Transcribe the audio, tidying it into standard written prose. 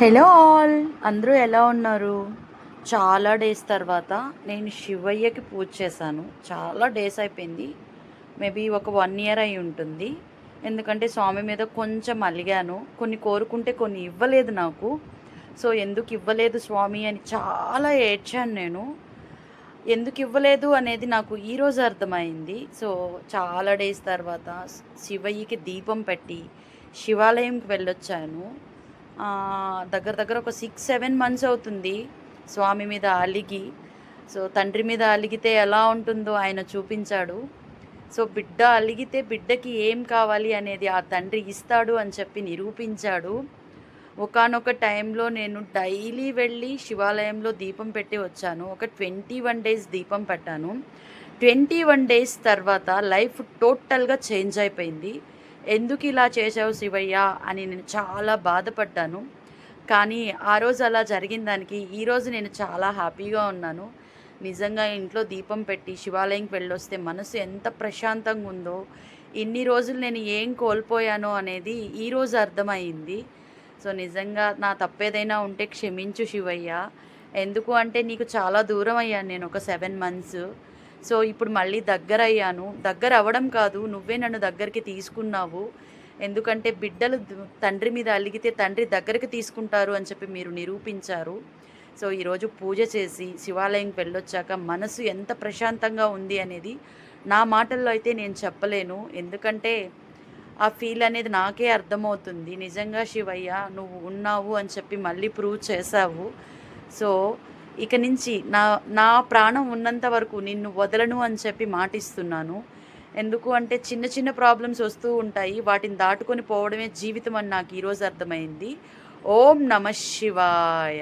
Hello all, అందరూ ఎలా ఉన్నారు? చాలా డేస్ తర్వాత నేను శివయ్యకి పూజ చేశాను. చాలా డేస్ అయిపోయింది. మేబీ ఒక 1 ఇయర్ అయి ఉంటుంది. ఎందుకంటే స్వామి మీద కొంచెం అలిగాను. కొన్ని కోరుకుంటే కొన్ని ఇవ్వలేదు నాకు. సో ఎందుకు ఇవ్వలేదు స్వామి అని చాలా ఏడ్చాను నేను. ఎందుకు ఇవ్వలేదు అనేది నాకు ఈరోజు అర్థమైంది. సో చాలా డేస్ తర్వాత శివయ్యకి దీపం పెట్టి శివాలయంకి వెళ్ళొచ్చాను. దగ్గర దగ్గర ఒక 6, 7 మంత్స్ అవుతుంది స్వామి మీద అలిగి. సో తండ్రి మీద అలిగితే ఎలా ఉంటుందో ఆయన చూపించాడు. సో బిడ్డ అలిగితే బిడ్డకి ఏం కావాలి అనేది ఆ తండ్రి ఇస్తాడు అని చెప్పి నిరూపించాడు. ఒకానొక టైంలో నేను డైలీ వెళ్ళి శివాలయంలో దీపం పెట్టి వచ్చాను. ఒక 21 డేస్ దీపం పెట్టాను. 21 డేస్ తర్వాత లైఫ్ టోటల్గా చేంజ్ అయిపోయింది. ఎందుకు ఇలా చేశావు శివయ్య అని నేను చాలా బాధపడ్డాను. కానీ ఆ రోజు అలా జరిగిన దానికి ఈరోజు నేను చాలా హ్యాపీగా ఉన్నాను. నిజంగా ఇంట్లో దీపం పెట్టి శివాలయంకి వెళ్ళొస్తే మనసు ఎంత ప్రశాంతంగా ఉందో, ఇన్ని రోజులు నేను ఏం కోల్పోయానో అనేది ఈరోజు అర్థమైంది. సో నిజంగా నా తప్పేదైనా ఉంటే క్షమించు శివయ్య. ఎందుకు అంటే నీకు చాలా దూరం అయ్యాను నేను ఒక 7 మంత్స్. సో ఇప్పుడు మళ్ళీ దగ్గరయ్యాను. దగ్గర అవ్వడం కాదు, నువ్వే నన్ను దగ్గరికి తీసుకున్నావు. ఎందుకంటే బిడ్డలు తండ్రి మీద అలిగితే తండ్రి దగ్గరికి తీసుకుంటారు అని చెప్పి మీరు నిరూపించారు. సో ఈరోజు పూజ చేసి శివాలయంకి వెళ్ళొచ్చాక మనసు ఎంత ప్రశాంతంగా ఉంది అనేది నా మాటల్లో అయితే నేను చెప్పలేను. ఎందుకంటే ఆ ఫీల్ అనేది నాకే అర్థమవుతుంది. నిజంగా శివయ్య నువ్వు ఉన్నావు అని చెప్పి మళ్ళీ ప్రూవ్ చేశావు. సో ఇక నుంచి నా నా ప్రాణం ఉన్నంత వరకు నిన్ను వదలను అని చెప్పి మాటిస్తున్నాను. ఎందుకు అంటే చిన్న చిన్న ప్రాబ్లమ్స్ వస్తూ ఉంటాయి. వాటిని దాటుకొని పోవడమే జీవితం అని నాకు ఈరోజు అర్థమైంది. ఓం నమ శివాయ.